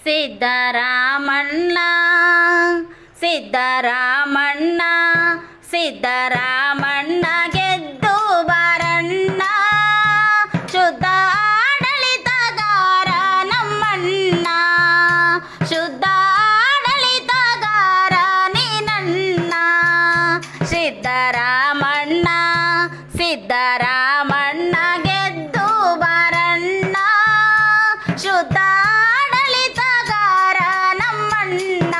ಸಿದ್ದರಾಮಣ್ಣ ಸಿದ್ದರಾಮಣ್ಣ ಸಿದ್ದರಾಮಣ್ಣ ಗೆದ್ದು ಬಾರಣ್ಣ, ಶುದ್ಧ ಆಡಳಿತಗಾರ ನಮ್ಮಣ್ಣ, ಶುದ್ಧ ಆಡಳಿತಗಾರ ನೀನಣ್ಣ. ಸಿದ್ದರಾಮಣ್ಣ ಸಿದ್ದರಾಮಣ್ಣ ಗೆದ್ದು ಬಾರಣ್ಣ, ಶುದ್ಧ ಆಡಳಿತಗಾರ ನಮ್ಮಣ್ಣ,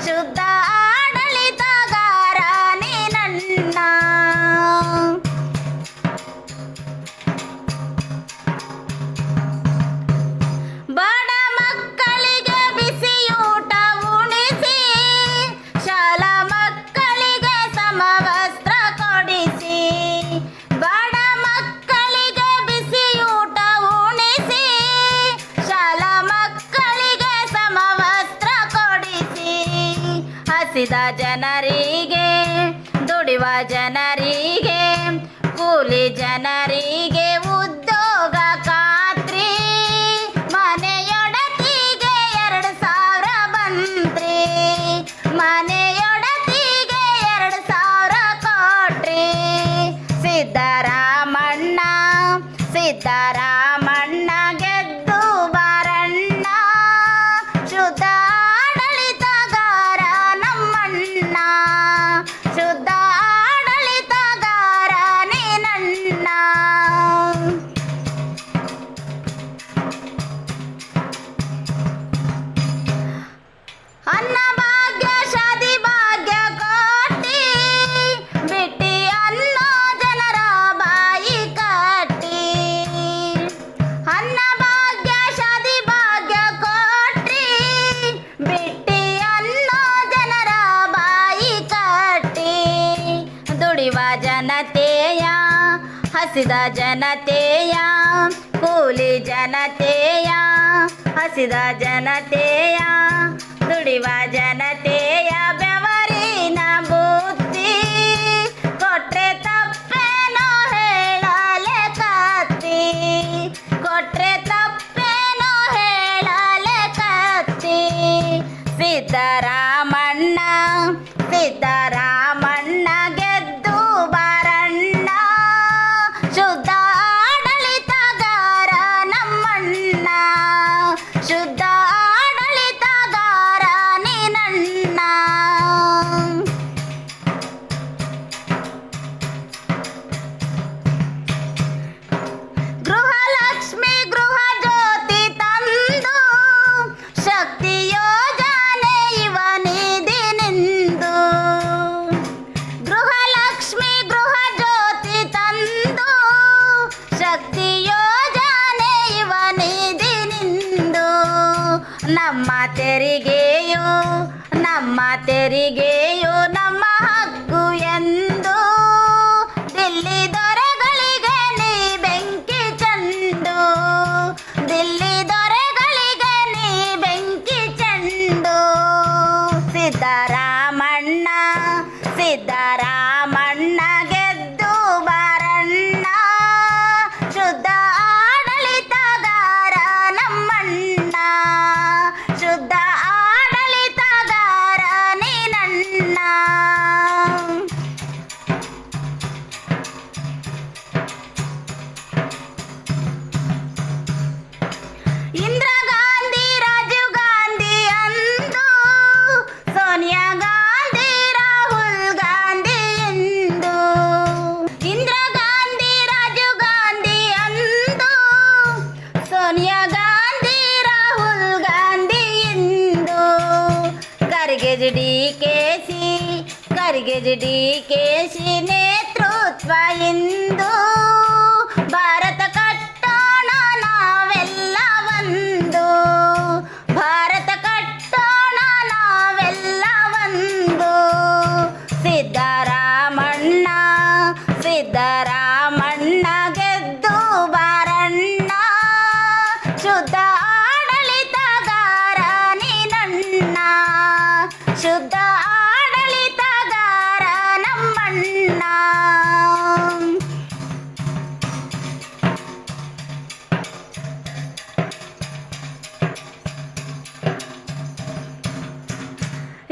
ಶುದ್ಧ ಆಡಳಿತಗಾರ ನೀನಣ್ಣ. ಬಡ ಮಕ್ಕಳಿಗೆ ಬಿಸಿಯೂಟ ಉಣಿಸಿ, ಶಾಲಾ ಮಕ್ಕಳಿಗೆ ಸಮವಸ್ತ್ರ ಕೊಡಿಸಿ, ಬಡ ಮಕ್ಕಳಿಗೆ ಬಿಸಿಯೂಟ ಉಣಿಸಿ, ಶಾಲಾ ಮಕ್ಕಳಿಗೆ ಸಮವಸ್ತ್ರ ಕೊಡಿಸಿ, ಹಸಿದ ಜನರಿಗೆ ದುಡಿಯುವ ಜನರಿಗೆ ಕೂಲಿ ಜನರಿಗೆ ಉದ್ಯೋಗ ಖಾತ್ರಿ, ಮನೆಯೊಡತಿಗೆ 2,000 ಬಂತ್ರಿ, ಮನೆಯೊಡತಿಗೆ 2,000 ಕೊಟ್ರಿ. ಸಿದ್ದರಾಮಣ್ಣ ಸಿದ್ದರಾಮಣ್ಣ ಗೆದ್ದು ಬಾರಣ್ಣ, ಶುದ್ಧ ಆಡಳಿತಗಾರ ನಮ್ಮಣ್ಣ, ಶುದ್ಧ ಆಡಳಿತಗಾರ ನೀನಣ್ಣ. ಅನ್ನ ಭಾಗ್ಯ ಶಾದಿ ಭಾಗ್ಯ ಕೊಟ್ಟಿ, ಬಿಟ್ಟಿ ಅನ್ನೋ ಜನರ ಬಾಯಿ ಕಟ್ಟಿ, ಅನ್ನ ಭಾಗ್ಯ ಶಾದಿ ಭಾಗ್ಯ ಕೊಟ್ಟಿ, ಬಿಟ್ಟಿ ಅನ್ನೋ ಜನರ ಬಾಯಿ ಕಟ್ಟಿ, ದುಡಿಯುವ ಜನತೆಯ ಹಸಿದ ಜನತೆಯ ಕೂಲಿ ಜನತೆಯ ಹಸಿದ ಜನತೆಯ ದುಡಿಯುವ ಜನತೆಯ ಬೆವರಿನ ಬುದ್ಧಿ ಕೊಟ್ರೆ ತಪ್ಪೇನೋ ಹೇಳಲೆ ಕತ್ತಿ, ಕೊಟ್ರೆ ತಪ್ಪೇನೋ ಹೇಳಲೆ ಕತ್ತಿ. ಸಿದ್ದರಾಮಣ್ಣ ಸಿದ್ದರಾಮಣ್ಣ ಗೆದ್ದು ಬಾರಣ್ಣ, ಶುದ್ಧ ಆಡಳಿತಗಾರ ನಮ್ಮಣ್ಣ, ಶುದ್ಧ ಆಡಳಿತಗಾರ ನೀನಣ್ಣ. ಗೃಹಲಕ್ಷ್ಮಿ ಗೃಹ ಜ್ಯೋತಿ ತಂದು, ಶಕ್ತಿ ಯೋಜನೆ ಇವ ನಿಧಿನಿಂದು, ಗೃಹಲಕ್ಷ್ಮಿ ಗೃಹ ಜ್ಯೋತಿ ತಂದು, ಶಕ್ತಿ ಯೋಜನೆ ಇವ ನಿಧಿನಿಂದು, ನಮ್ಮ ತೆರಿಗೆಯು ನಮ್ಮ ತೆರಿಗೆಯು ನಮ್ಮ ಹಕ್ಕು ಎಂದು, ದಿಲ್ಲಿ ದೊರೆಗಳಿಗೆ ನೀ ಬೆಂಕಿ ಚೆಂಡು, ದಿಲ್ಲಿ ದೊರೆಗಳಿಗೆ ನೀ ಬೆಂಕಿ ಚೆಂಡು. ಸಿದ್ದರಾಮಣ್ಣ ಸಿದ್ದರಾಮಣ್ಣ ಗೆದ್ದು ಬಾರಣ್ಣ, ಶುದ್ಧ ಆಡಳಿತಗಾರ ನಮ್ಮಣ್ಣ, ಶುದ್ಧ ಆಡಳಿತಗಾರ ನೀನಣ್ಣ. ಇಂದಿರಾ ಗಾಂಧಿ ರಾಜೀವ್ ಗಾಂಧಿ ಅಂದು, ಸೋನಿಯಾ ಗಾಂಧಿ ರಾಹುಲ್ ಗಾಂಧಿ ಎಂದು, ಇಂದಿರಾ ಗಾಂಧಿ ರಾಜೀವ್ ಗಾಂಧಿ ಅಂದು, ಸೋನಿಯಾ ಗಾಂಧಿ ರಾಹುಲ್ ಗಾಂಧಿ ಎಂದು, ಖರ್ಗೆ ಡಿಕೆಶಿ ನೇತೃತ್ವ ಇಂದು, ಭಾರತ ಕಟ್ಟೋಣ ನಾವೆಲ್ಲ ಒಂದು, ಭಾರತ ಕಟ್ಟೋಣ ನಾವೆಲ್ಲ ಒಂದು. ಸಿದ್ದರಾಮಣ್ಣ ಸಿದ್ದರಾಮಣ್ಣ ಗೆದ್ದು ಬಾರಣ್ಣ, ಶುದ್ಧ ಆಡಳಿತಗಾರ ನೀನಣ್ಣ, ಶುದ್ಧ ಆಡಳಿತಗಾರ ನಮ್ಮಣ್ಣ.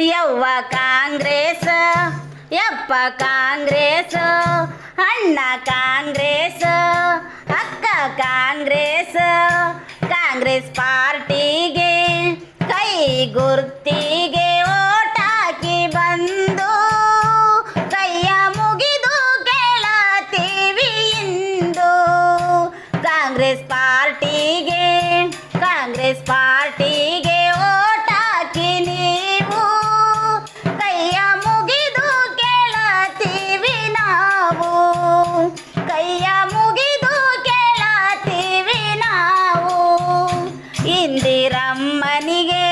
ಯವ್ವ ಕಾಂಗ್ರೆಸ್ ಯಪ್ಪ ಕಾಂಗ್ರೆಸ್ ಅಣ್ಣ ಕಾಂಗ್ರೆಸ್ ಅಕ್ಕ ಕಾಂಗ್ರೆಸ್ ಕಾಂಗ್ರೆಸ್ ಪಾರ್ಟಿಗೆ ಕೈ ಗುರ್ತಿಗೆ ಓಟ್ ಹಾಕಿ ಬಂದು ಕೈಯ ಮುಗಿದು ಕೇಳತೀವಿ ಇಂದು ಕಾಂಗ್ರೆಸ್ ಪಾರ್ಟಿಗೆ ಓಟ್ ಹಾಕಿ ನೀವು ಕೈಯ ಮುಗಿದು ಕೇಳತೀವಿ ನಾವು ಕೈಯ ಮುಗಿದು ಕೇಳತೀವಿ ನಾವು ಇಂದಿರಮ್ಮನಿಗೆ